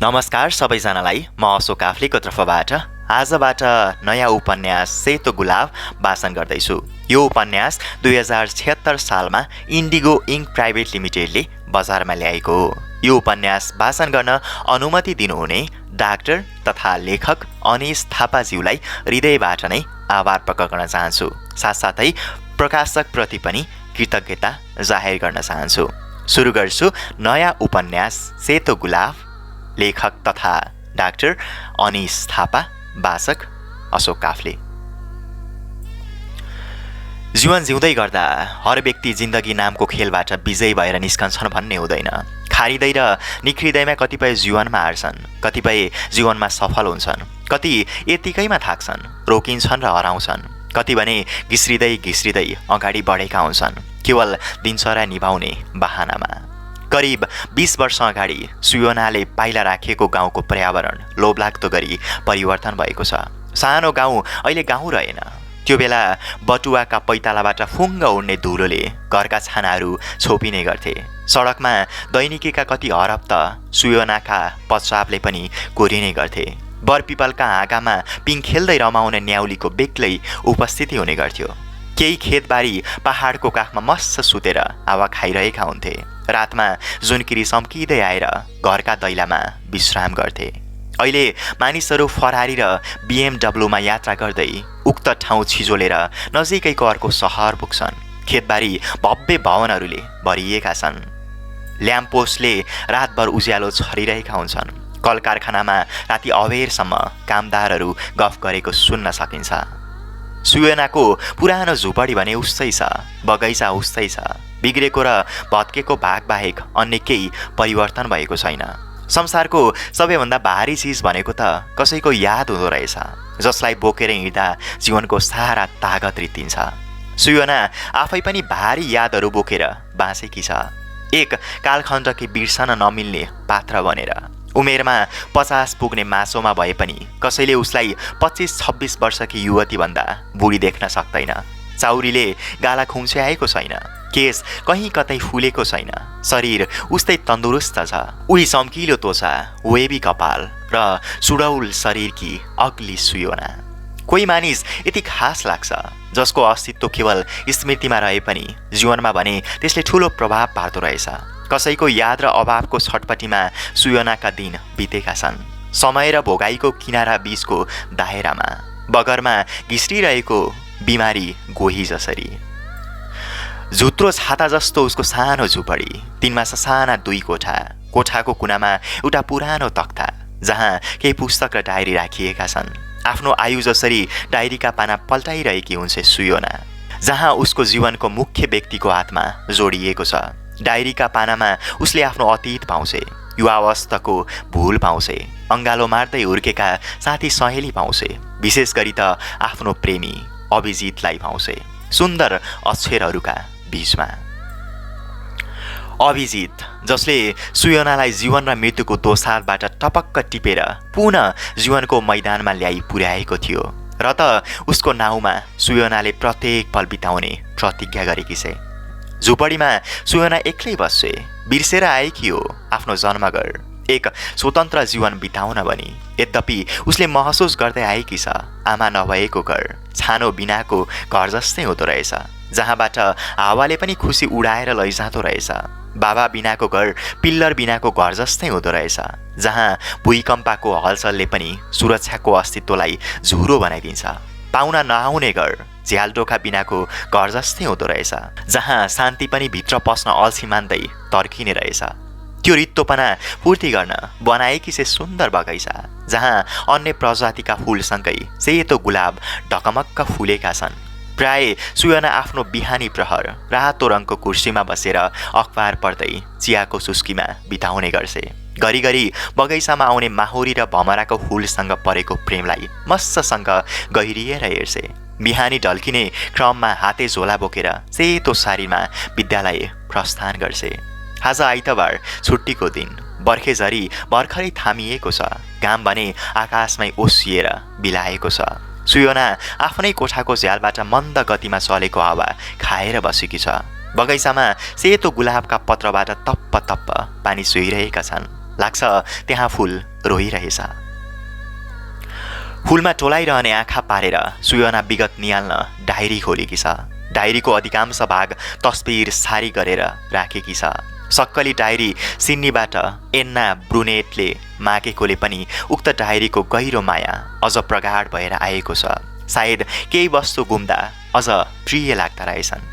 नमस्कार सबैजनालाई, म अशोक आफलेको तर्फबाट आजबाट नयाँ उपन्यास सेतो गुलाब वाचन गर्दैछु। यो उपन्यास 2076 सालमा इन्डिगो इङ्क प्राइभेट लिमिटेडले बजारमा ल्याएको हो। यो उपन्यास वाचन गर्न अनुमति दिनुहुने डाक्टर तथा लेखक अनिश थापाज्यूलाई हृदयबाट नै आभार प्रकट गर्न चाहन्छु। साथसाथै प्रकाशकप्रति पनि कृतज्ञता जाहेर गर्न चाहन्छु। सुरु गर्छु नयाँ उपन्यास सेतो गुलाब, लेखक तथा डाक्टर अनिश थापा, वाचक अशोक काफ्ले। जीवन जिउँदै गर्दा हर व्यक्ति जिन्दगी नामको खेलबाट विजयी भएर निस्कन्छन् भन्ने हुँदैन। खारिँदै र निख्रिँदैमा कतिपय जीवनमा हार्छन्, कतिपय जीवनमा सफल हुन्छन्, कति यतिकैमा थाक्छन्, रोकिन्छन् र हराउँछन्, कति भने घिस्रिँदै घिस्रिँदै अगाडि बढेका हुन्छन् केवल दिनचर्या निभाउने बहानामा। करिब 20 वर्ष अगाडि सुयोनाले पाइला राखेको गाउँको पर्यावरण लोभलाग्दो गरी परिवर्तन भएको छ। सानो गाउँ अहिले गाउँ रहेन। त्यो बेला बटुवाका पैतालाबाट फुङ्ग उड्ने धुलोले घरका छानाहरू छोपिने गर्थे। सडकमा दैनिकीका कति हरफ त सुयोनाका पश्चापले पनि कोरिने गर्थे। बरपिपलका हाँगामा पिङ खेल्दै रमाउने न्याउलीको बेग्लै उपस्थिति हुने गर्थ्यो। केही खेतबारी पहाडको काखमा मस्स सुतेर हावा खाइरहेका हुन्थे। रातमा जुनकिरी सम्किँदै आएर घरका दैलामा विश्राम गर्थे। अहिले मानिसहरू फरारी र BMW यात्रा गर्दै उक्त ठाउँ छिजोलेर नजिकैको अर्को सहर पुग्छन्। खेतबारी भव्य भवनहरूले भरिएका छन्। ल्याम्पपोस्टले रातभर उज्यालो छरिरहेका हुन्छन्। कल कारखानामा राति अबेरसम्म कामदारहरू गफ गरेको सुन्न सकिन्छ। सुयोनाको पुरानो झुपडी भने उस्तै छ, बगैँचा उस्तै छ। बिग्रेको र भत्केको भाग बाहेक अन्य केही परिवर्तन भएको छैन। संसारको सबैभन्दा भारी चिज भनेको त कसैको याद हुँदो रहेछ, जसलाई बोकेर हिँड्दा जीवनको सारा तागत रित्तिन्छ। सुयोना आफै पनि भारी यादहरू बोकेर बाँचेकी छ, एक कालखण्डकी बिर्सन नमिल्ने पात्र बनेर। उमेरमा 50 पुग्ने मासोमा भए पनि कसैले उसलाई 25-26 वर्षकी युवती भन्दा बुढी देख्न सक्दैन। चाउरीले गाला खुम्च्याएको छैन, केस कहीँ कतै फुलेको छैन, शरीर उस्तै तन्दुरुस्त छ। उही चम्किलो त्वचा, वेबी कपाल र सुडौल शरीरकी अग्ली सुयोना। कोही मानिस यति खास लाग्छ जसको अस्तित्व केवल स्मृतिमा रहे पनि जीवनमा भने त्यसले ठुलो प्रभाव पार्दो रहेछ। कसैको याद र अभावको छटपटीमा सुयोनाका दिन बितेका छन्। समय र भोगाईको किनारा बीचको दायरामा बगरमा घिस्रिरहेको बिमारी गोही जसरी। झुत्रो छाता जस्तो उसको सानो झुपडी, तिनमा ससाना 2 कोठा। कोठाको कुनामा एउटा पुरानो तख्ता जहाँ केही पुस्तक र डायरी राखिएका छन्। आफ्नो आयु जसरी डायरीका पाना पल्टाइरहेकी हुन्छ सुयोना, जहाँ उसको जीवनको मुख्य व्यक्तिको हातमा जोडिएको छ। डायरीका पानामा उसले आफ्नो अतीत पाउँछे, युवावस्थाको भूल पाउँछे, अङ्गालो मार्दै हुर्केका साथी सहेली पाउँछे, विशेष गरी त आफ्नो प्रेमी अभिजितलाई पाउँछे सुन्दर अक्षरहरूका बीचमा। अभिजित जसले सुयोनालाई जीवन र मृत्युको दोसारबाट टपक्क टिपेर पुनः जीवनको मैदानमा ल्याइ पुर्याएको थियो र त उसको नाउँमा सुयोनाले प्रत्येक पल बिताउने प्रतिज्ञा गरेकी छे। झुपडीमा सुयोना एक्लै बस्छे, बिर्सेर आएकी हो आफ्नो जन्मघर, एक स्वतन्त्र जीवन बिताउन भनी। यद्यपि उसले महसुस गर्दै आएकी छ आमा नभएको घर छानो बिनाको घर जस्तै हुँदो रहेछ, जहाँबाट हावाले पनि खुसी उडाएर लैजाँदो रहेछ। बाबा बिनाको घर पिल्लर बिनाको घर जस्तै हुँदो रहेछ, जहाँ भूकम्पको हलचलले पनि सुरक्षाको अस्तित्वलाई झुरो बनाइदिन्छ। पाहुना नआउने घर झ्यालडोका बिनाको घर जस्तै हुँदो रहेछ, जहाँ शान्ति पनि भित्र पस्न अल्छी मान्दै तर्किने रहेछ। त्यो रित्तोपना पूर्ति गर्न बनाएकी से सुन्दर बगैँचा, जहाँ अन्य प्रजातिका फुलसँगै सेतो गुलाब ढकमक्क फुलेका छन्। प्राय सुयोना आफ्नो बिहानी प्रहर रातो रङको कुर्सीमा बसेर अखबार पढ्दै चियाको चुस्कीमा बिताउने गर्छे। घरिघरि बगैँचामा आउने माहुरी र भमराको फुलसँग परेको प्रेमलाई मस्ससँग गहिरिएर हेर्छे। बिहानी ढल्किने क्रममा हाते झोला बोकेर सेतो सारीमा विद्यालय प्रस्थान गर्छे। आज आइतबार छुट्टीको दिन, बर्खेझरी भर्खरै थामिएको छ, घाम भने आकाशमै ओसिएर बिलाएको छ। सुयोना आफ्नै कोठाको झ्यालबाट मन्द गतिमा चलेको हावा खाएर बसेकी छ। बगैँचामा सेतो गुलाबका पत्रबाट तप्प तप्प पानी सुहिरहेका छन्। लाग्छ त्यहाँ फुल रोइरहेछ। फुलमा टोलाइरहने आँखा पारेर सुयोना विगत निहाल्न डायरी खोलेकी छ। डायरीको अधिकांश भाग तस्बिर सारी गरेर राखेकी छ। सक्कली डायरी सिडनीबाट एन्ना ब्रुनेटले मागेकोले पनि उक्त डायरीको गहिरो माया अझ प्रगाढ भएर आएको छ। सायद केही वस्तु गुम्दा अझ प्रिय लाग्दा रहेछन्।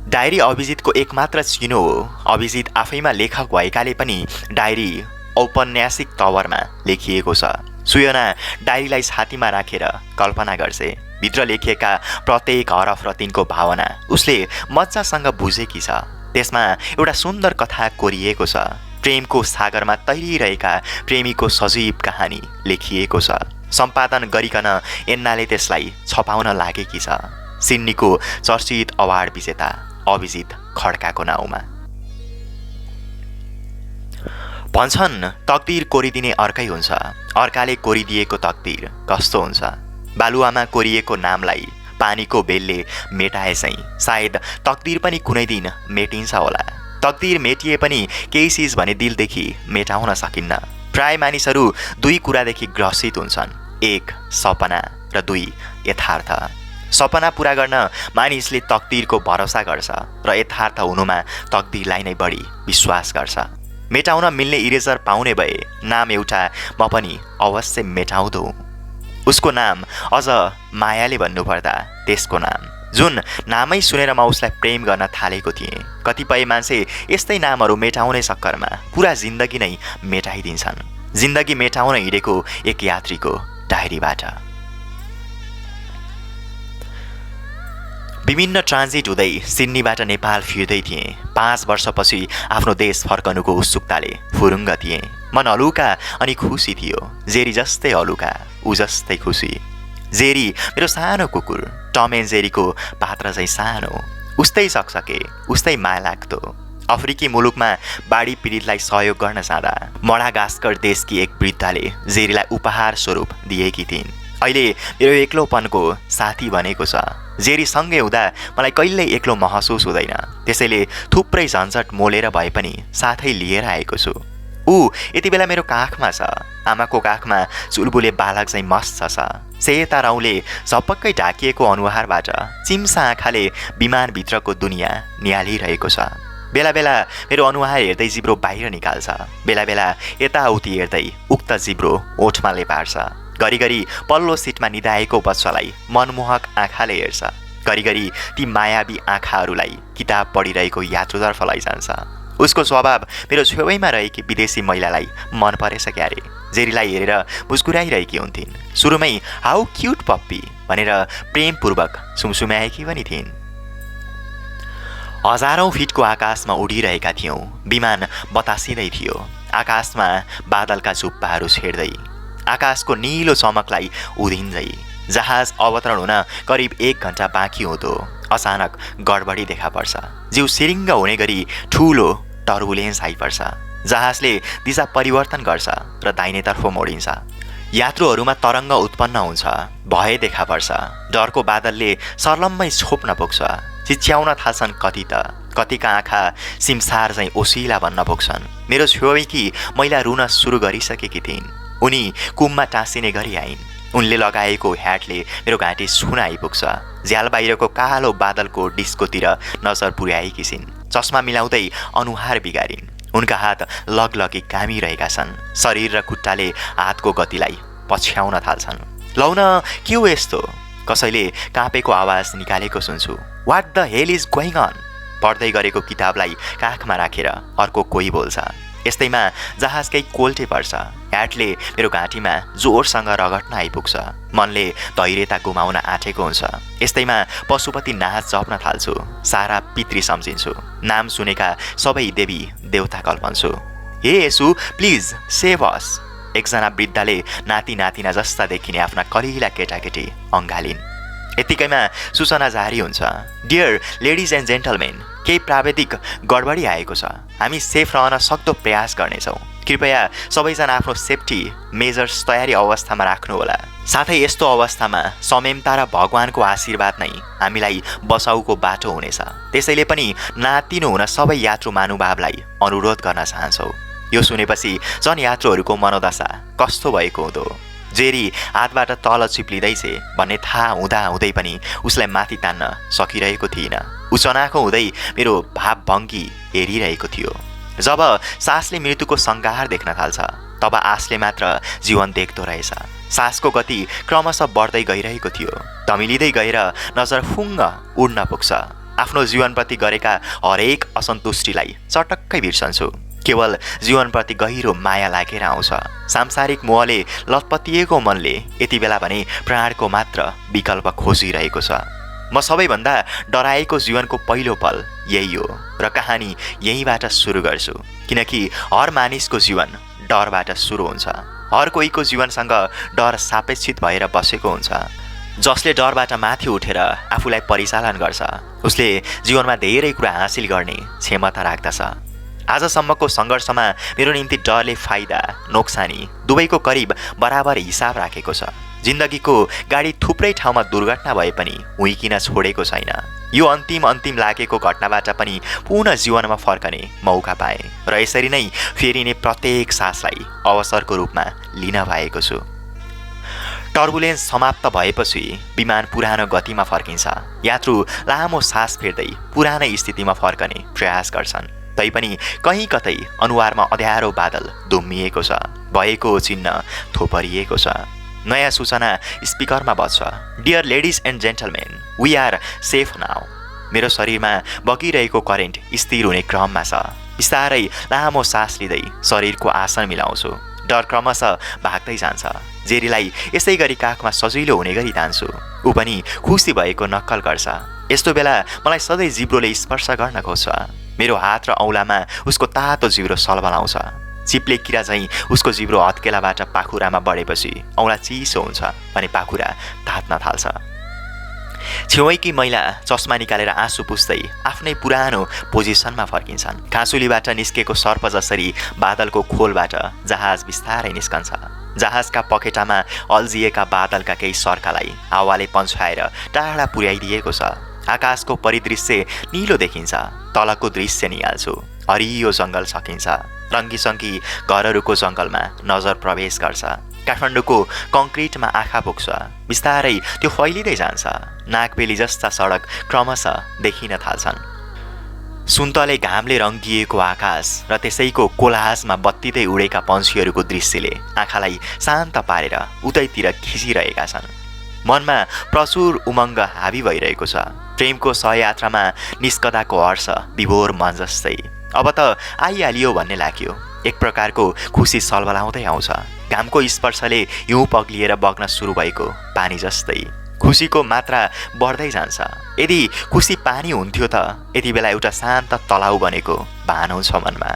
डायरी अभिजितको एकमात्र चिनो हो। अभिजित आफैमा लेखक भएकाले पनि डायरी औपन्यासिक तवरमा लेखिएको छ। सुयोना डायरीलाई छातीमा राखेर कल्पना गर्छे। भित्र लेखिएका प्रत्येक हरफ र तिनको भावना उसले मजासँग बुझेकी छ। त्यसमा एउटा सुन्दर कथा कोरिएको छ। प्रेमको सागरमा तैरिरहेका प्रेमीको सजीव कहानी लेखिएको छ। सम्पादन गरिकन एन्नाले त्यसलाई छपाउन लागेकी छ। सिडनीको चर्चित अवार्ड विजेता अभिजित खड्काको नाउँमा। भन्छन् तकदिर कोरिदिने अर्कै हुन्छ। अर्काले कोरिदिएको तकदिर कस्तो हुन्छ? बालुवामा कोरिएको नामलाई पानीको बेलले मेटाए चाहिँ सायद तकदिर पनि कुनै दिन मेटिन्छ होला। तकदिर मेटिए पनि केही चिज भने दिलदेखि मेटाउन सकिन्न। प्राय मानिसहरू दुई कुरादेखि ग्रसित हुन्छन्, एक सपना र दुई यथार्थ। सपना पूरा गर्न मानिसले तकदिरको भरोसा गर्छ र यथार्थ हुनुमा तकदिरलाई नै बढी विश्वास गर्छ। मेटाउन मिल्ने इरेजर पाउने भए नाम एउटा म पनि अवश्य मेटाउँदो। उसको नाम अझ मायाले भन्नुपर्दा त्यसको नाम, जुन नामै सुनेर म उसलाई प्रेम गर्न थालेको थिएँ। कतिपय मान्छे यस्तै नामहरू मेटाउने चक्करमा पुरा जिन्दगी नै मेटाइदिन्छन्। जिन्दगी मेटाउन हिँडेको एक यात्रीको डायरीबाट। विभिन्न ट्रान्जिट हुँदै सिडनीबाट नेपाल फिर्दै थिएँ। 5 वर्षपछि आफ्नो देश फर्कनुको उत्सुकताले फुरुङ्ग थिएँ। मन हलुका अनि खुसी थियो। जेरी जस्तै हलुका, ऊ जस्तै खुसी। जेरी मेरो सानो कुकुर, टम एन्ड जेरीको पात्र चाहिँ सानो, उस्तै सकसके, उस्तै माया लाग्दो। अफ्रिकी मुलुकमा बाढी पीडितलाई सहयोग गर्न जाँदा मडागास्कर देशकी एक वृद्धले जेरीलाई उपहार स्वरूप दिएकी थिइन्। अहिले मेरो एक्लोपनको साथी बनेको छ। जेरी सँगै हुँदा मलाई कहिल्यै एक्लो महसुस हुँदैन। त्यसैले थुप्रै झन्झट मोलेर भए पनि साथै लिएर आएको छु। ऊ यति बेला मेरो काखमा छ। आमाको काखमा चुलबुले बालक चाहिँ मस्त छ। सेता रौँले झपक्कै ढाकिएको अनुहारबाट चिम्सा आँखाले विमानभित्रको दुनियाँ निहालिरहेको छ। बेला बेला मेरो अनुहार हेर्दै जिब्रो बाहिर निकाल्छ। बेला बेला यताउति हेर्दै उक्त जिब्रो ओठमा लेपार्छ। घरिघरि पल्लो सिटमा निदाएको बच्चालाई मनमोहक आँखाले हेर्छ। घरिघरि ती मायावी आँखाहरूलाई किताब पढिरहेको यात्रुतर्फ लैजान्छ। उसको स्वभाव मेरो छेउैमा रहेकी विदेशी महिलालाई मन परेछ क्यारे। जेरीलाई हेरेर मुस्कुराइरहेकी हुन्थिन्। सुरुमै हाउ क्युट पप्पी भनेर प्रेमपूर्वक सुमसुम्याएकी पनि थिइन्। हजारौं फिटको आकाशमा उडिरहेका थियौँ। विमान बतासिँदै थियो। आकाशमा बादलका चुप्पाहरू छेड्दै, आकाशको निलो चमकलाई उधिन्दै। जहाज अवतरण हुन करिब 1 घण्टा बाँकी हुँदो अचानक गडबडी देखा पर्छ। जिउ सिरिङ्ग हुने गरी ठुलो टर्बुलेन्स आइपर्छ। जहाजले दिशा परिवर्तन गर्छ र दाहिनेतर्फ मोडिन्छ। यात्रुहरूमा तरङ्ग उत्पन्न हुन्छ। भय देखा पर्छ। डरको बादलले सर्लम्मै छोप्न पुग्छ। चिच्याउन थाल्छन् कति त, कतिका आँखा सिमसार चाहिँ ओसिला भन्न पुग्छन्। मेरो छेउकी महिला रुन सुरु गरिसकेकी थिइन्। उनी कुममा टाँसिने गरी आइन्। उनले लगाएको ह्याटले मेरो घाँटी छुन आइपुग्छ। झ्याल बाहिरको कालो बादलको डिस्कोतिर नजर पुर्याएकी छिन्। चस्मा मिलाउँदै अनुहार बिगारिन्। उनका हात लगलगी कामिरहेका छन्। शरीर र खुट्टाले हातको गतिलाई पछ्याउन थाल्छन्। लौन के हो यस्तो? कसैले काँपेको आवाज निकालेको सुन्छु। What the hell is going on? पढ्दै गरेको किताबलाई काखमा राखेर अर्को कोही बोल्छ। यस्तैमा जहाजकै कोल्टे पर्छ। ह्याटले मेरो घाँटीमा जोरसँग रगट्न आइपुग्छ। मनले धैर्यता गुमाउन आँटेको हुन्छ। यस्तैमा पशुपति नाच जप्न थाल्छु। सारा पितृ सम्झिन्छु। नाम सुनेका सबै देवी देवता कल्पन्छु। हे यसु प्लिज सेभ अस। एकजना वृद्धले नाति नातिना जस्ता देखिने आफ्ना कलिला केटाकेटी अँगालिन्। यतिकैमा सूचना जारी हुन्छ। डियर लेडिज एन्ड जेन्टलमेन, केही प्राविधिक गडबडी आएको छ। हामी सेफ रहन सक्दो प्रयास गर्नेछौँ। कृपया सबैजना आफ्नो सेफ्टी मेजर्स तयारी अवस्थामा राख्नुहोला। साथै यस्तो अवस्थामा संयमता र भगवानको आशीर्वाद नै हामीलाई बचाउको बाटो हुनेछ। त्यसैले पनि नातिनु हुन सबै यात्रु महानुभावलाई अनुरोध गर्न चाहन्छौ। यो सुनेपछि जनयात्रुहरूको मनोदशा कस्तो भएको हुँदो। जेरी हातबाट तल चिप्लिँदैछ भन्ने थाहा हुँदै पनि उसलाई माथि तान्न सकिरहेको थिइनँ। ऊ चनाखो हुँदै मेरो भावभङ्गी हेरिरहेको थियो। जब सासले मृत्युको सङ्घार देख्न थाल्छ तब आशले मात्र जीवन देख्दो रहेछ। सासको गति क्रमशः बढ्दै गइरहेको थियो। तमिलिँदै गएर नजर फुङ्ग उड्न पुग्छ। आफ्नो जीवनप्रति गरेका हरेक असन्तुष्टिलाई चटक्कै बिर्सन्छु। केवल जीवनप्रति गहिरो माया लागेर आउँछ। सांसारिक मोहले लतपतिएको मनले यति बेला भने प्राणको मात्र विकल्प खोजिरहेको छ। म सबैभन्दा डराएको जीवनको पहिलो पल यही हो र कहानी यहीँबाट सुरु गर्छु। किनकि हर मानिसको जीवन डरबाट सुरु हुन्छ। हर कोहीको जीवनसँग डर सापेक्षित भएर बसेको हुन्छ। जसले डरबाट माथि उठेर आफूलाई परिचालन गर्छ उसले जीवनमा धेरै कुरा हासिल गर्ने क्षमता राख्दछ। आजसम्मको सङ्घर्षमा मेरो निम्ति डरले फाइदा नोक्सानी दुवैको करिब बराबर हिसाब राखेको छ। जिन्दगीको गाडी थुप्रै ठाउँमा दुर्घटना भए पनि हुइकिन छोडेको छैन। यो अन्तिम लागेको घटनाबाट पनि पुनः जीवनमा फर्कने मौका पाएँ र यसरी नै फेरिने प्रत्येक सासलाई अवसरको रूपमा लिन भएको छु। टर्बुलेन्स समाप्त भएपछि विमान पुरानो गतिमा फर्किन्छ। यात्रु लामो सास फेर्दै पुरानै स्थितिमा फर्कने प्रयास गर्छन्। तैपनि कहीँ कतै अनुहारमा अँध्यारो बादल दुम्मिएको छ। भएको चिन्ह थोपरिएको छ। नयाँ सूचना स्पिकरमा बज्छ। Dear ladies and gentlemen, we are safe now. मेरो शरीरमा बगिरहेको करेन्ट स्थिर हुने क्रममा छ। बिस्तारै लामो सास लिँदै शरीरको आसन मिलाउँछु। डर क्रमशः भाग्दै जान्छ। जेरीलाई यसै गरी काखमा सजिलो हुने गरी तान्छु। ऊ पनि खुसी भएको नक्कल गर्छ। यस्तो बेला मलाई सधैँ जिब्रोले स्पर्श गर्न खोज्छ। मेरो हात र औँलामा उसको तातो जिब्रो सलबलाउँछ। चिप्ले किरा झैँ उसको जिब्रो हत्केलाबाट पाखुरामा बढेपछि औँला चिसो हुन्छ अनि पाखुरा तात्न थाल्छ। छेउैकी महिला चस्मा निकालेर आँसु पुस्दै आफ्नै पुरानो पोजिसनमा फर्किन्छन्। काँसुलीबाट निस्केको सर्प जसरी बादलको खोलबाट जहाज बिस्तारै निस्कन्छ। जहाजका पखेटामा अल्झिएका बादलका केही सर्कालाई हावाले पन्छाएर टाढा पुर्याइदिएको छ। आकाशको परिदृश्य निलो देखिन्छ। तलको दृश्य निहाल्छु। हरियो जङ्गल सकिन्छ। रङ्गीसङ्गी घरहरूको जङ्गलमा नजर प्रवेश गर्छ। काठमाडौँको कङ्क्रिटमा आँखा पुग्छ। बिस्तारै त्यो फैलिँदै जान्छ। नागबेली जस्ता सडक क्रमशः देखिन थाल्छन्। सुन्तले घामले रङ्गिएको आकाश र त्यसैको कोलाजमा बत्तिँदै उडेका पन्छीहरूको दृश्यले आँखालाई शान्त पारेर उतैतिर खिचिरहेका छन्। मनमा प्रचुर उमङ्ग हावी भइरहेको छ। प्रेमको सहयात्रामा निस्कदाको हर्ष विभोर मन जस्तै अब त आइहालियो भन्ने लाग्यो। एक प्रकारको खुसी सलबलाउँदै आउँछ। घामको स्पर्शले हिउँ पग्लिएर बग्न सुरु भएको पानी जस्तै खुसीको मात्रा बढ्दै जान्छ। यदि खुसी पानी हुन्थ्यो त यति बेला एउटा शान्त तलाउ बनेको भान हुन्छ मनमा।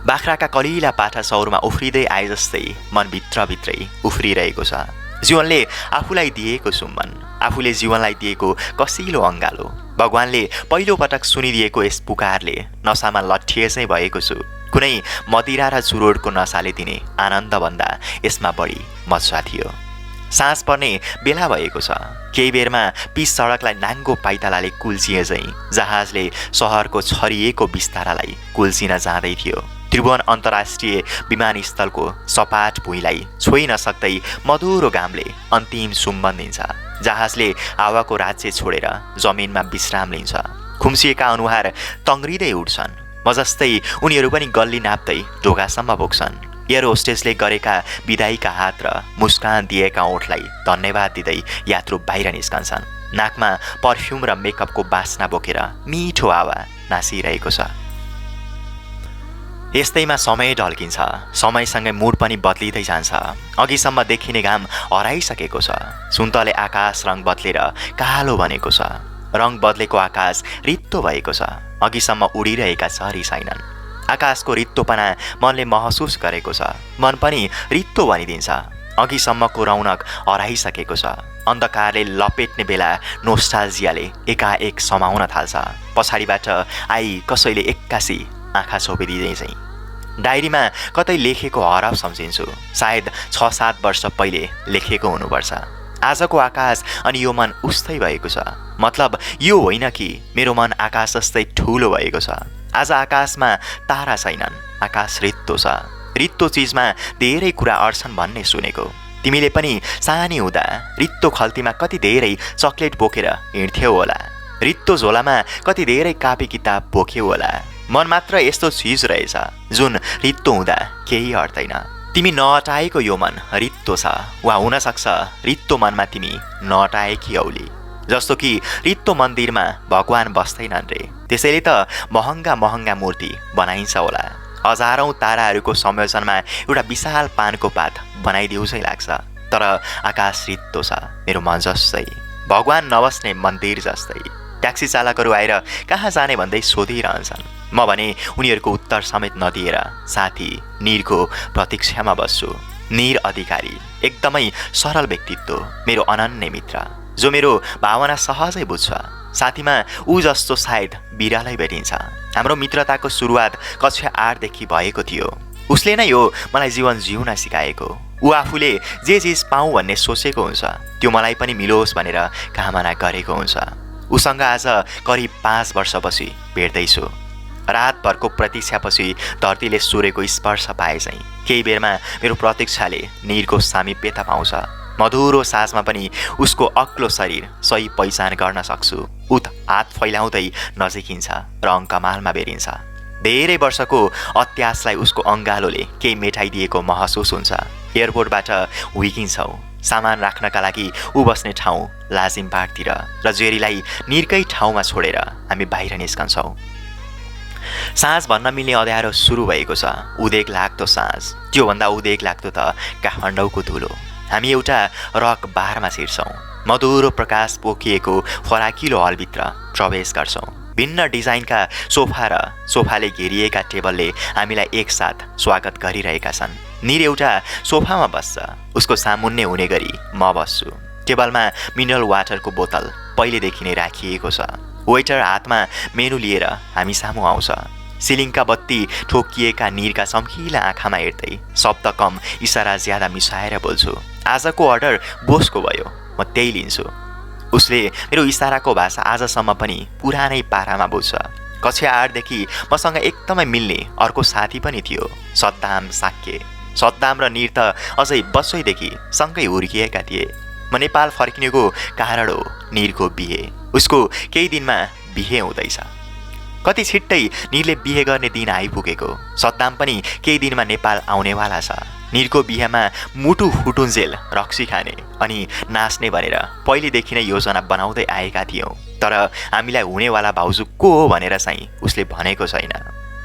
बाख्राका कलिला पाठा सौरमा उफ्रिँदै आए जस्तै मनभित्रभित्रै उफ्रिरहेको छ। जीवनले आफूलाई दिएको चुम्बन, आफूले जीवनलाई दिएको कसिलो अङ्गालो, भगवानले पहिलो पटक सुनिदिएको यस पुकारले नसामा लट्ठिए चाहिँ भएको छु। कुनै मदिरा र चुरोटको नसाले दिने आनन्दभन्दा यसमा बढी मजा थियो। साँझ पर्ने बेला भएको छ। केही बेरमा पिच सडकलाई नाङ्गो पाइतालाले कुल्चिए चाहिँ जहाजले सहरको छरिएको बिस्तारालाई कुल्चिन जाँदै थियो। त्रिभुवन अन्तर्राष्ट्रिय विमानस्थलको सपाट भुइँलाई छोइ नसक्दै मधुरो घामले अन्तिम चुम्बन दिन्छ। जहाजले हावाको राज्य छोडेर जमिनमा विश्राम लिन्छ। खुम्सिएका अनुहार तङ्ग्रिँदै उठ्छन्। म जस्तै उनीहरू पनि गल्ली नाप्दै ढोकासम्म पुग्छन्। एयर होस्टेसले गरेका विदाईका हात र मुस्कान दिएका ओठलाई धन्यवाद दिँदै यात्रु बाहिर निस्कन्छन्। नाकमा पर्फ्युम र मेकअपको बास्ना बोकेर मिठो हावा नासिरहेको छ। यस्तैमा समय ढल्किन्छ। समयसँगै मुड पनि बदलिँदै जान्छ। अघिसम्म देखिने घाम हराइसकेको छ। सुन्तले आकाश रङ बदलेर कालो बनेको छ। रङ बदलेको आकाश रित्तो भएको छ। अघिसम्म उडिरहेका चरी छैनन्। आकाशको रित्तोपना मनले महसुस गरेको छ। मन पनि रित्तो बनिदिन्छ। अघिसम्मको रौनक हराइसकेको छ। अन्धकारले लपेट्ने बेला नोस्टाल्जियाले एकाएक समाउन थाल्छ। पछाडिबाट आई कसैले एक्कासी आँखा छोपिदिँदै चाहिँ डायरीमा कतै लेखेको हरफ सम्झिन्छु। सायद 6-7 वर्ष पहिले लेखेको हुनुपर्छ। आजको आकाश अनि यो मन उस्तै भएको छ। मतलब यो होइन कि मेरो मन आकाश जस्तै ठुलो भएको छ। आज आकाशमा तारा छैनन्, आकाश रित्तो छ। रित्तो चिजमा धेरै कुरा अड्छन् भन्ने सुनेको। तिमीले पनि सानी हुँदा रित्तो खल्तीमा कति धेरै चक्लेट बोकेर हिँड्थ्यौ होला। रित्तो झोलामा कति धेरै कापी किताब बोक्यौ होला। मन मात्र यस्तो चिज रहेछ जुन रित्तो हुँदा केही अट्दैन। तिमी नअटाएको यो मन रित्तो छ, वा हुन सक्छ रित्तो मनमा तिमी नअटाएकी औली। जस्तो कि रित्तो मन्दिरमा भगवान बस्दैनन् रे, त्यसैले त महँगा महँगा मूर्ति बनाइन्छ होला। हजारौं ताराहरूको संयोजनमा एउटा विशाल पानको पात बनाइदिउ चाहिँ लाग्छ। तर आकाश रित्तो छ, मेरो मन जस्तै, भगवान नबस्ने मन्दिर जस्तै। ट्याक्सी चालकहरू आएर कहाँ जाने भन्दै सोधिरहन्छन्। म भने उनीहरूको उत्तर समेत नदिएर साथी निरको प्रतीक्षामा बस्छु। निर अधिकारी एकदमै सरल व्यक्तित्व, मेरो अनन्य मित्र जो मेरो भावना सहजै बुझ्छ। साथीमा ऊ जस्तो सायद बिरालै भेटिन्छ। हाम्रो मित्रताको सुरुवात कक्षा 8 देखि भएको थियो। उसले नै हो मलाई जीवन जिउन सिकाएको। ऊ आफूले जे चिज पाऊँ भन्ने सोचेको हुन्छ, त्यो मलाई पनि मिलोस् भनेर कामना गरेको हुन्छ। उसँग आज करिब 5 वर्षपछि भेट्दैछु। रातभरको प्रतीक्षापछि धरतीले सूर्यको स्पर्श पाए चाहिँ केही बेरमा मेरो प्रतीक्षाले निरको सामिप्यता पाउँछ। मधुरो सासमा पनि उसको अग्लो शरीर सही पहिचान गर्न सक्छु। उत हात फैलाउँदै नजिकिन्छ र अङ्कमालमा बेरिन्छ। धेरै वर्षको अत्यासलाई उसको अङ्गालोले केही मेटाइदिएको महसुस हुन्छ। एयरपोर्टबाट हुर्किन्छौँ। सामान राख्नका लागि ऊ बस्ने ठाउँ लाजिमबाडतिर र जेरीलाई निरकै ठाउँमा छोडेर हामी बाहिर निस्कन्छौँ। साँझ भन्न मिल्ने अँध्यारो सुरु भएको छ। उदेक लाग्दो साँझ, त्योभन्दा उदेक लाग्दो त काठमाडौँको धुलो। हामी एउटा रक बारमा छिर्छौँ। मधुरो प्रकाश पोखिएको फराकिलो हलभित्र प्रवेश गर्छौँ। भिन्न डिजाइनका सोफा र सोफाले घेरिएका टेबलले हामीलाई एकसाथ स्वागत गरिरहेका छन्। निर एउटा सोफामा बस्छ, उसको सामुन्ने हुने गरी म बस्छु। टेबलमा मिनरल वाटरको बोतल पहिलेदेखि नै राखिएको छ। वेटर हातमा मेनु लिएर हामी सामु आउँछ। सिलिङका बत्ती ठोकिएका निरका चम्किला आँखामा हेर्दै शब्द कम इसारा ज्यादा मिसाएर बोल्छु। आजको अर्डर बोसको भयो, म त्यही लिन्छु। उसले मेरो इसाराको भाषा आजसम्म पनि पुरानै पारामा बुझ्छ। कक्षा 8 देखि मसँग एकदमै मिल्ने अर्को साथी पनि थियो, सद्दाम साक्य। सद्दाम र निर त अझै बच्चैदेखि सँगै हुर्किएका थिए। म नेपाल फर्किनेको कारण हो निरको बिहे। उसको केही दिनमा बिहे हुँदैछ। कति छिट्टै निरले बिहे गर्ने दिन आइपुगेको। सद्दाम पनि केही दिनमा नेपाल आउनेवाला छ। निरको बिहेमा मुटु फुटुन्जेल रक्सी खाने अनि नाच्ने भनेर पहिलेदेखि नै योजना बनाउँदै आएका थियौँ। तर हामीलाई हुनेवाला भाउजू को हो भनेर चाहिँ उसले भनेको छैन।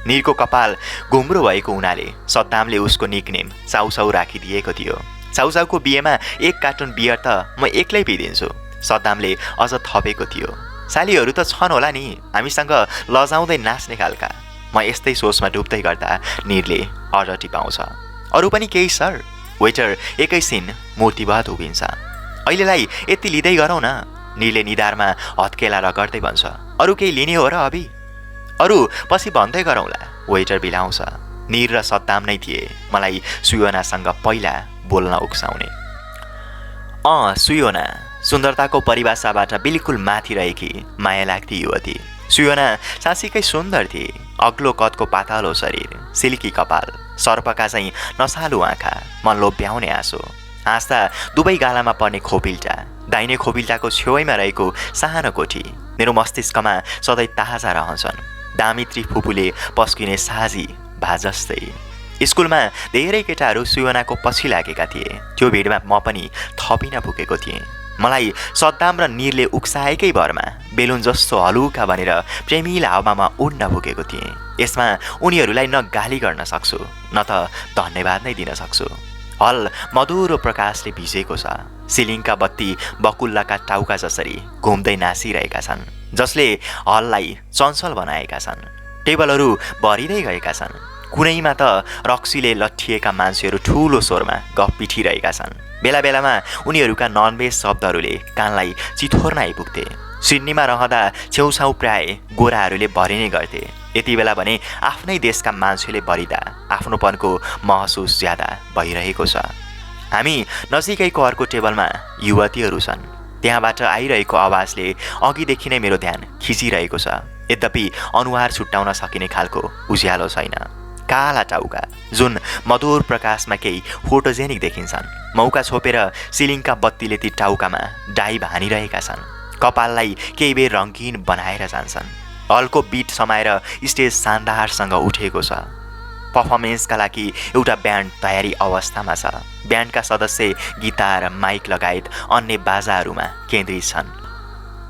निरको कपाल घुम्रो भएको हुनाले सद्दामले उसको निकनेम चाउचाउ राखिदिएको थियो। चाउचाउको बिहेमा 1 कार्टुन बियर त म एक्लै पिइदिन्छु, सद्दामले अझ थपेको थियो। सालीहरू त छन् होला नि हामीसँग लजाउँदै नाच्ने खालका। म यस्तै सोचमा डुब्दै गर्दा निरले अर्डर टिपाउँछ। अरू पनि केही सर? वेटर एकैछिन मूर्तिवाद उभिन्छ। अहिलेलाई यति लिँदै गरौँ न, निरले निधारमा हत्केला रगड्दै भन्छ। अरू केही लिने हो र अभि? अरू पछि भन्दै गरौँला, वेटर बिलाउँछ। निर र सद्दाम नै थिए मलाई सुयोनासँग पहिला बोल्न उक्साउने। सुयोना सुन्दरताको परिभाषाबाट बिल्कुल माथि रहेकी माया लाग्थी युवती। सुयोना साँच्चीकै सुन्दर थिए। अग्लो कदको पातलो शरीर, सिल्की कपाल, सर्पका चाहिँ नसालु आँखा, मन लोभ्याउने आँसो। हाँस्दा दुवै गालामा पर्ने खोपिल्टा, दाहिने खोपिल्टाको छेउैमा रहेको सानो कोठी मेरो मस्तिष्कमा सधैँ ताजा रहन्छन्। दामित्री फुपूले पस्किने साझी भाजस्तै। स्कुलमा धेरै केटाहरू सुयोनाको पछि लागेका थिए। त्यो भिडमा म पनि थपिन पुगेको थिएँ। मलाई सद्दाम र निरले उक्साएकै भरमा बेलुन जस्तो हलुका भनेर प्रेमिला हावामा उड्न पुगेको थिएँ। यसमा उनीहरूलाई न गाली गर्न सक्छु न त धन्यवाद नै दिन सक्छु। हल मधुरो प्रकाशले भिजेको छ। सिलिङका बत्ती बकुल्लाका टाउका जसरी घुम्दै नाचिरहेका छन्, जसले हललाई चञ्चल बनाएका छन्। टेबलहरू भरिँदै गएका छन्। कुनैमा त रक्सीले लट्ठिएका मान्छेहरू ठुलो स्वरमा गफ पिठिरहेका छन्। बेला बेलामा उनीहरूका ननभेज शब्दहरूले कानलाई चिथोर्न आइपुग्थे। सिडनीमा रहँदा छेउछाउ प्राय गोराहरूले भरिने गर्थे। यति बेला भने आफ्नै देशका मान्छेले भरिँदा आफ्नोपनको महसुस ज्यादा भइरहेको छ। हामी नजिकैको अर्को टेबलमा युवतीहरू छन्। त्यहाँबाट आइरहेको आवाजले अघिदेखि नै मेरो ध्यान खिचिरहेको छ। यद्यपि अनुहार छुट्याउन सकिने खालको उज्यालो छैन। काला टाउका जुन मधुर प्रकाशमा केही फोटोजेनिक देखिन्छन्। मौका छोपेर सिलिङका बत्तीले ती टाउकामा डाइभ हानिरहेका छन्। कपाललाई केही बेर रङ्गीन बनाएर जान्छन्। हलको बिट समाएर स्टेज शानदारसँग उठेको छ। पर्फर्मेन्सका लागि एउटा ब्यान्ड तयारी अवस्थामा छ। ब्यान्डका सदस्य गिटार, माइक लगायत अन्य बाजाहरूमा केन्द्रित छन्।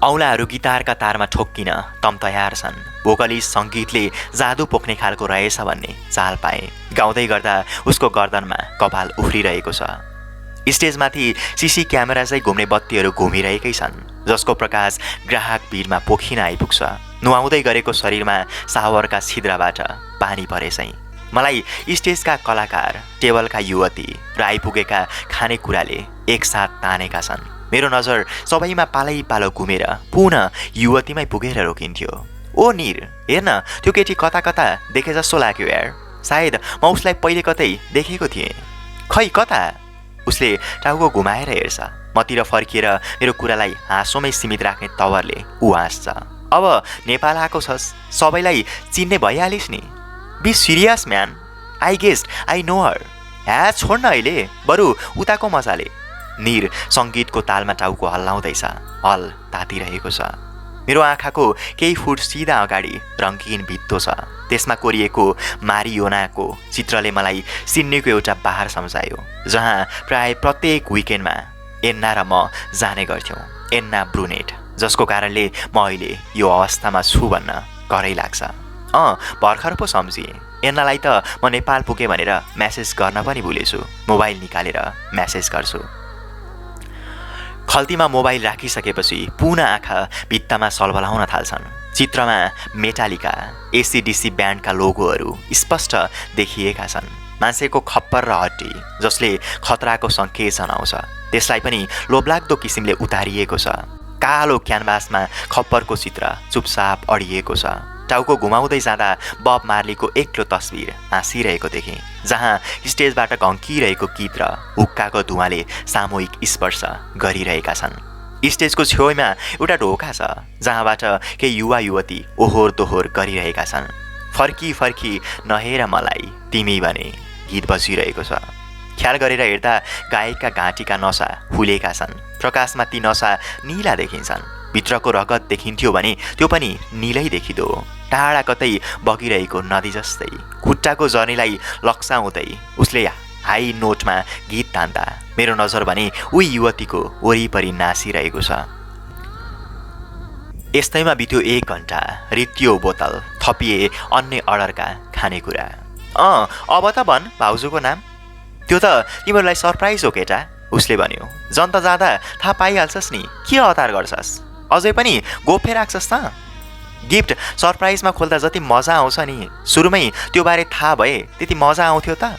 औँलाहरू गिटारका तारमा ठोक्किन तम तयार छन्। भोकलिस्ट सङ्गीतले जादु पोख्ने खालको रहेछ भन्ने चाल पाए। गाउँदै गर्दा उसको गर्दनमा कपाल उफ्रिरहेको छ। स्टेजमाथि सिसी क्यामेरा चाहिँ घुम्ने बत्तीहरू घुमिरहेकै छन्, जसको प्रकाश ग्राहक भिडमा पोखिन आइपुग्छ। नुहाउँदै गरेको शरीरमा सावरका छिद्रबाट पानी परेछै। मलाई स्टेजका कलाकार, टेबलका युवती र आइपुगेका खानेकुराले एकसाथ तानेका छन्। मेरो नजर सबैमा पालै पालो घुमेर पुनः युवतीमै पुगेर रोकिन्थ्यो। ओ निर, हेर्न त्यो केटी कता कता देखे जस्तो लाग्यो यार। सायद म उसलाई पहिले कतै देखेको थिएँ। खै कता? उसले टाउको घुमाएर हेर्छ। मतिर फर्किएर मेरो कुरालाई हाँसोमै सीमित राख्ने तवरले ऊ हाँस्छ। अब नेपाल आएको छस्, सबैलाई चिन्ने भइहालिस् नि। Be serious man, I guess I know her. ह्या छोड्न अहिले, बरु उताको मजाले। निर सङ्गीतको तालमा टाउको हल्लाउँदैछ। हल तातिरहेको छ। मेरो आँखाको केही फुट सिधा अगाडि रङ्गीन भित्तो छ। त्यसमा कोरिएको मारियोनाको चित्रले मलाई सिडनीको एउटा बार सम्झायो, जहाँ प्राय प्रत्येक विकेन्डमा एन्ना र म जाने गर्थ्यौँ। एन्ना ब्रुनेट, जसको कारणले म अहिले यो अवस्थामा छु भन्न करै लाग्छ। भर्खर पो सम्झिएँ। एन्नालाई त म नेपाल पुगेँ भनेर म्यासेज गर्न पनि भुलेछु। मोबाइल निकालेर म्यासेज गर्छु। खल्तीमा मोबाइल राखिसकेपछि पुनः आँखा भित्तामा सलबलाउन थाल्छन्। चित्रमा मेटालिका, एसीडीसी ब्यान्डका लोगोहरू स्पष्ट देखिएका छन्। मान्छेको खप्पर र हड्डी जसले खतराको सङ्केत जनाउँछ, त्यसलाई पनि लोभलाग्दो किसिमले उतारिएको छ। कालो क्यानभासमा खप्परको चित्र चुपचाप अडिएको छ। टाउको घुमाउँदै जाँदा बब मार्लीको एक्लो तस्बिर हाँसिरहेको देखेँ, जहाँ स्टेजबाट घङ्किरहेको गीत र हुक्काको धुवाले सामूहिक स्पर्श गरिरहेका छन्। स्टेजको छेउमा एउटा ढोका छ, जहाँबाट केही युवा युवती ओहोर दोहोर गरिरहेका छन्। फर्की फर्की नहेर मलाई तिमी भने गीत बजिरहेको छ। ख्याल गरेर हेर्दा गायकका घाँटीका नसा फुलेका छन्। प्रकाशमा ती नसा निला देखिन्छन्। भित्रको रगत देखिन्थ्यो भने त्यो पनि निलै देखिदो। टाढा कतै बगिरहेको नदी जस्तै खुट्टाको जर्नीलाई लक्साउँदै उसले हाई नोटमा गीत तान्दा मेरो नजर भने उही युवतीको वरिपरि नासिरहेको छ। यस्तैमा बित्यो 1 घन्टा। रित्यो बोतल, थपिए अन्य अर्डरका खानेकुरा। अब त भन् भाउजूको नाम। त्यो त तिमीहरूलाई सरप्राइज हो केटा, उसले भन्यो। जनता जाँदा थाहा पाइहाल्छस् नि, के हतार गर्छस्? अझै पनि गोफे राख्छस् त? गिफ्ट सरप्राइजमा खोल्दा जति मजा आउँछ नि, सुरुमै त्यो बारे थाहा भए त्यति मजा आउँथ्यो त।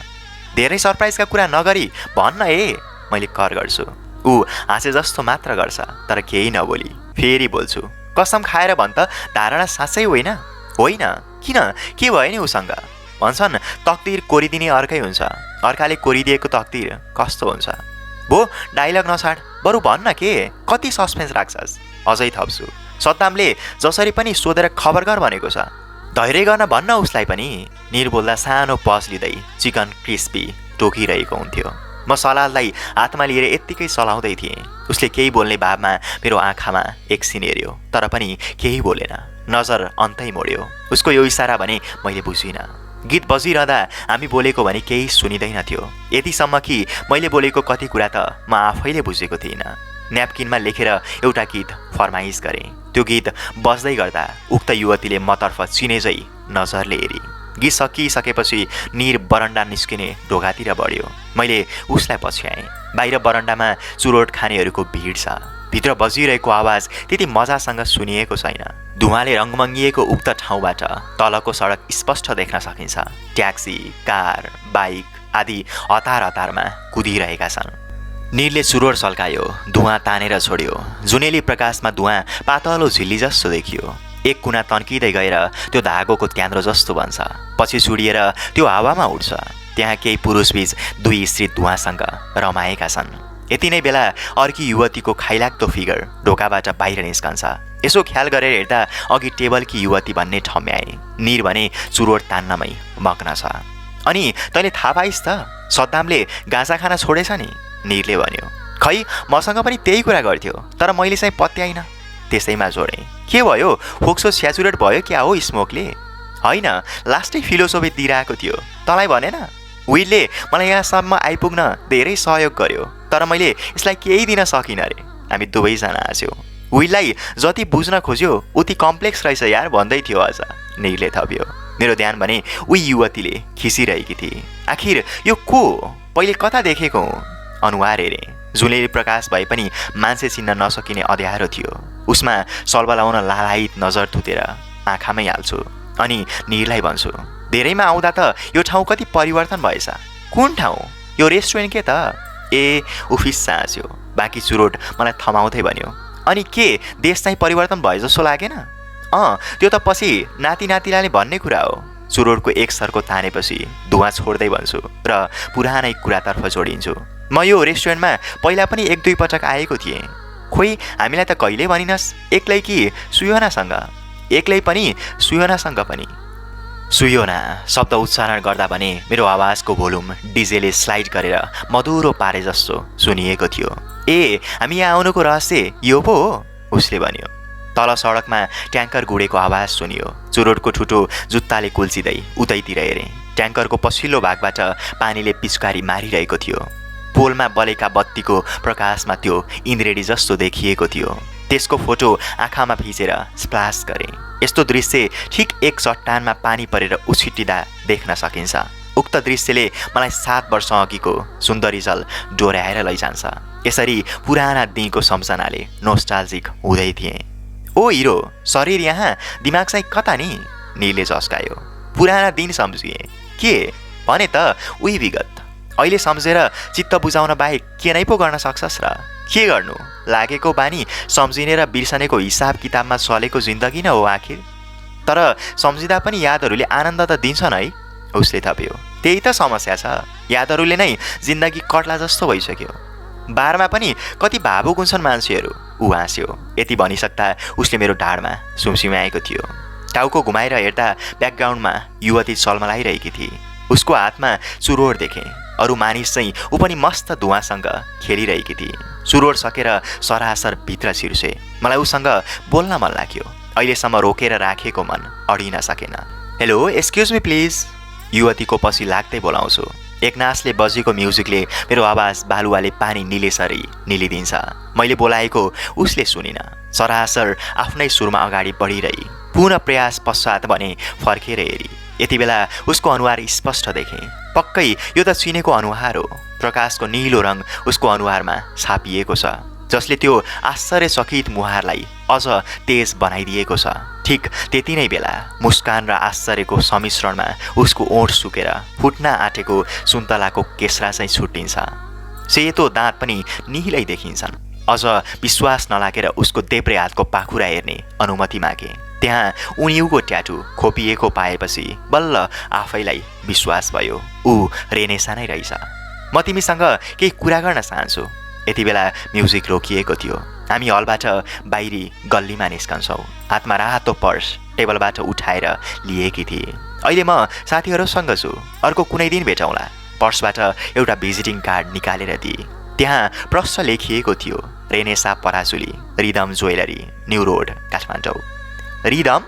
धेरै सरप्राइजका कुरा नगरी भन्न हे, मैले कर गर्छु। ऊ हाँसे जस्तो मात्र गर्छ, तर केही नबोली। फेरि बोल्छु, कसम खाएर भन् त धारणा साँच्चै होइन? होइन, किन? के भयो नि उसँग? भन्छन् तकदिर कोरिदिने अर्कै हुन्छ, अर्काले कोरिदिएको तकदिर कस्तो हुन्छ? भो डाइलग नछाड, बरु भन्न के, कति सस्पेन्स राख्छस्? अझै थप्छु, सद्दामले जसरी पनि सोधेर खबर गर भनेको छ, धैर्य गर्न भन्न उसलाई पनि। निर बोल्दा सानो पस लिँदै चिकन क्रिस्पी टोकिरहेको हुन्थ्यो। म सलादलाई हातमा लिएर यत्तिकै सलाउँदै थिएँ। उसले केही बोल्ने भावमा मेरो आँखामा एकछिन हेऱ्यो, तर पनि केही बोलेन। नजर अन्तै मोड्यो। उसको यो इसारा भने मैले बुझिनँ। गीत बजिरहँदा हामी बोलेको भने केही सुनिँदैन थियो, यतिसम्म कि मैले बोलेको कति कुरा त म आफैले बुझेको थिइनँ। न्यापकिनमा लेखेर एउटा गीत फरमाइस गरेँ। त्यो गीत बज्दै गर्दा उक्त युवतीले मतर्फ चिनेझै नजरले हेरी। गीत सकिसकेपछि निर बरन्डा निस्किने ढोकातिर बढ्यो। मैले उसलाई पछ्याएँ। बाहिर बरन्डामा चुरोट खानेहरूको भिड छ। भित्र बजिरहेको आवाज त्यति मजासँग सुनिएको छैन। धुवाँले रङमङ्गिएको उक्त ठाउँबाट तलको सडक स्पष्ट देख्न सकिन्छ। ट्याक्सी, कार, बाइक आदि हतार हतारमा कुदिरहेका छन्। निरले सुरोड सल्कायो, धुवाँ तानेर छोड्यो। जुनेली प्रकाशमा धुवाँ पातलो झिल्ली जस्तो देखियो। एक कुना तन्किँदै गएर त्यो धागोको त्यान्द्रो जस्तो बन्छ, पछि छुडिएर त्यो हावामा उड्छ। त्यहाँ केही पुरुषबीच दुई स्त्री धुवाँसँग रमाएका छन्। यति नै बेला अर्की युवतीको खाइलाग्दो फिगर ढोकाबाट बाहिर निस्कन्छ। यसो ख्याल गरेर हेर्दा अघि टेबलकी युवती भन्ने ठम्याए। निर भने चुरोट तान्नमै मग्न छ। अनि तैँले थाहा पाइस् त सद्दामले गाँजा खान छोडेछ नि? निरले भन्यो। खै मसँग पनि त्यही कुरा गर्थ्यो, तर मैले चाहिँ पत्याइन। त्यसैमा जोडेँ। के भयो, फोक्सो स्याचुरेट भयो क्या हो स्मोकले? होइन, लास्टै फिलोसोफी दिइरहेको थियो। तँलाई भनेन? विलले मलाई यहाँसम्म आइपुग्न धेरै सहयोग गर्यो, तर मैले यसलाई केही दिन सकिनँ रे। हामी दुवैजना हाँस्यौँ। विललाई जति बुझ्न खोज्यो उति कम्प्लेक्स रहेछ यार भन्दै थियो अझ। निरले थप्यो। मेरो ध्यान भने उही युवतीले खिसिरहेकी थिए। आखिर यो को? पहिले कता देखेको हुँ? अनुहार हेरेँ। जुनेली प्रकाश भए पनि मान्छे चिन्न नसकिने अँध्यारो थियो। उसमा सल्बलाउन लालायित नजर थुतेर आँखामै हाल्छु अनि निरलाई भन्छु, धेरैमा आउँदा त यो ठाउँ कति परिवर्तन भएछ। कुन ठाउँ? यो रेस्टुरेन्ट के त? ए उफिस हाँस्यो। बाँकी चुरोट मलाई थमाउँदै भन्यो, अनि के देश चाहिँ परिवर्तन भए जस्तो लागेन? त्यो त पछि नाति नातिलाले भन्ने कुरा हो। चुरोटको एक सर्को तानेपछि धुवाँ छोड्दै भन्छु र पुरानै कुरातर्फ जोडिन्छु। म यो रेस्टुरेन्टमा पहिला पनि एक दुई पटक आएको थिएँ। खोइ हामीलाई त कहिले भनिनस्? एक्लै कि सुयोनासँग? एक्लै पनि सुयोनासँग पनि। सुयोना शब्द उच्चारण गर्दा भने मेरो आवाजको भोल्युम डिजेले स्लाइड गरेर मधुरो पारे जस्तो सुनिएको थियो। ए हामी यहाँ आउनुको रहस्य यो पो हो, उसले भन्यो। तल सडकमा ट्याङ्कर गुडेको आवाज सुनियो। चुरोटको ठुटो जुत्ताले कुल्चिँदै उतैतिर हेरेँ। ट्याङ्करको पछिल्लो भागबाट पानीले पिचकारी मारिरहेको थियो। पोलमा बलेका बत्तीको प्रकाशमा त्यो इन्द्रेणी जस्तो देखिएको थियो। त्यसको फोटो आँखामा भिजेर स्प्लास गरेँ। यस्तो दृश्य ठिक एक चट्टानमा पानी परेर उछिटिँदा देख्न सकिन्छ। उक्त दृश्यले मलाई 7 वर्ष अघिको सुन्दरी जल डोर्याएर लैजान्छ। यसरी पुराना दिनको सम्झनाले नोस्टाल्जिक हुँदै थिएँ। ओ हिरो, शरीर यहाँ, दिमाग चाहिँ कता नि? निरले झस्कायो। पुराना दिन सम्झिए के भने त उही विगत। अहिले सम्झेर चित्त बुझाउन बाहेक के नै पो गर्न सक्छस् र? के गर्नु? लागेको बानी सम्झिने र बिर्सनेको हिसाब किताबमा चलेको जिन्दगी नै हो आखिर। तर सम्झिँदा पनि यादहरूले आनन्द त दिन्छन् है, उसले थप्यो। त्यही त समस्या छ, यादहरूले नै जिन्दगी कट्ला जस्तो भइसक्यो। बारमा पनि कति भावुक हुन्छन् मान्छेहरू, ऊ हाँस्यो। यति भनिसक्दा उसले मेरो ढाडमा सुमसुम्याएको थियो। टाउको घुमाएर हेर्दा ब्याकग्राउन्डमा युवती चलमलाइरहेकी थिए। उसको हातमा चुरोट देखेँ। अरू मानिस चाहिँ ऊ पनि मस्त धुवाँसँग खेलिरहेकी थिए। चुरोट सकेर सरासर भित्र छिर्छे। मलाई उसँग बोल्न मन लाग्यो। अहिलेसम्म रोकेर राखेको मन अडिन सकेन। हेलो, एक्सक्युज मी प्लिज, युवतीको पछि लाग्दै बोलाउँछु। एकनासले बजेको म्युजिकले मेरो आवाज बालुवाले पानी निलेसरी निलिदिन्छ। मैले बोलाएको उसले सुनिन। सरासर आफ्नै सुरमा अगाडि बढिरही पुनः प्रयास पश्चात भने फर्केर हेरी। यति बेला उसको अनुहार स्पष्ट देखेँ। पक्कै यो त चिनेको अनुहार हो। प्रकाशको निलो रङ उसको अनुहारमा छापिएको छ, जसले त्यो आश्चर्यचकित मुहारलाई अझ तेज बनाइदिएको छ। ठिक त्यति नै बेला मुस्कान र आश्चर्यको सम्मिश्रणमा उसको ओठ सुकेर फुट्न आँटेको सुन्तलाको केसरा चाहिँ छुट्टिन्छ। सेतो दाँत पनि निलै देखिन्छन्। अझ विश्वास नलागेर उसको देब्रे हातको पाखुरा हेर्ने अनुमति मागे। त्यहाँ उनिउको ट्याटु खोपिएको पाएपछि बल्ल आफैलाई विश्वास भयो, ऊ रेनेसा नै रहेछ। म तिमीसँग केही कुरा गर्न चाहन्छु। यति बेला म्युजिक रोकिएको थियो। हामी हलबाट बाहिरी गल्लीमा निस्कन्छौँ। हातमा रातो पर्स टेबलबाट उठाएर लिएकी थिए। अहिले म साथीहरूसँग छु, अर्को कुनै दिन भेटौँला। पर्सबाट एउटा भिजिटिङ कार्ड निकालेर दिए। त्यहाँ प्रश्न लेखिएको थियो, Renaissance Parajuli, rhythm jewellery, new road, Kathmandu. Rhythm?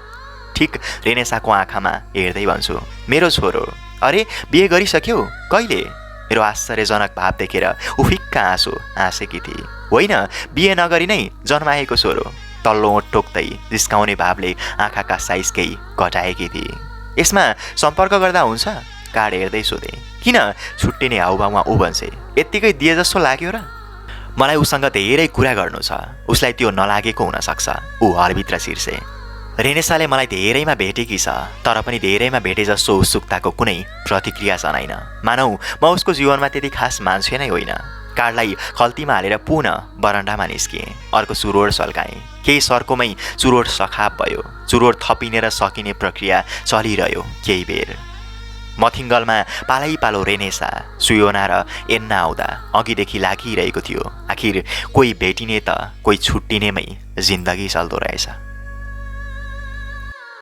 ठिक रेनेसाको आँखामा हेर्दै भन्छु, मेरो छोरो। अरे बिहे गरिसक्यौ? कहिले? मेरो आश्चर्यजनक भाव देखेर ऊ फिक्का आँसु हाँसेकी थिए। होइन, बिहे नगरी नै जन्माएको छोरो। तल्लो ओठ टोक्दै जिस्काउने भावले आँखाका साइज केही घटाएकी थिए। यसमा सम्पर्क गर्दा हुन्छ? कार्ड हेर्दै सोधेँ। किन छुट्टिने हाउभाउमा ऊ भन्छे, यत्तिकै दिए जस्तो लाग्यो र? मलाई उसँग धेरै कुरा गर्नु छ, उसलाई त्यो नलागेको हुनसक्छ। ऊ हरभित्र शीर्षे। रेनेसाले मलाई धेरैमा भेटेकी छ, तर पनि धेरैमा भेटे जस्तो उत्सुकताको कुनै प्रतिक्रिया जनाइन। मानौ म उसको जीवनमा त्यति खास मान्छे नै होइन। कार्डलाई खल्तीमा हालेर पुनः बरन्डामा निस्किएँ। अर्को चुरोड सल्काएँ। केही सर्कोमै चुरोड सखाप भयो। चुरोड थपिने र सकिने प्रक्रिया चलिरह्यो केही बेर। मथिङ्गलमा पालै पालो रेनेसा, सुयोना र एन्ना आउँदा अघिदेखि लागिरहेको थियो। आखिर कोही भेटिने त कोही छुट्टिनेमै जिन्दगी चल्दो रहेछ।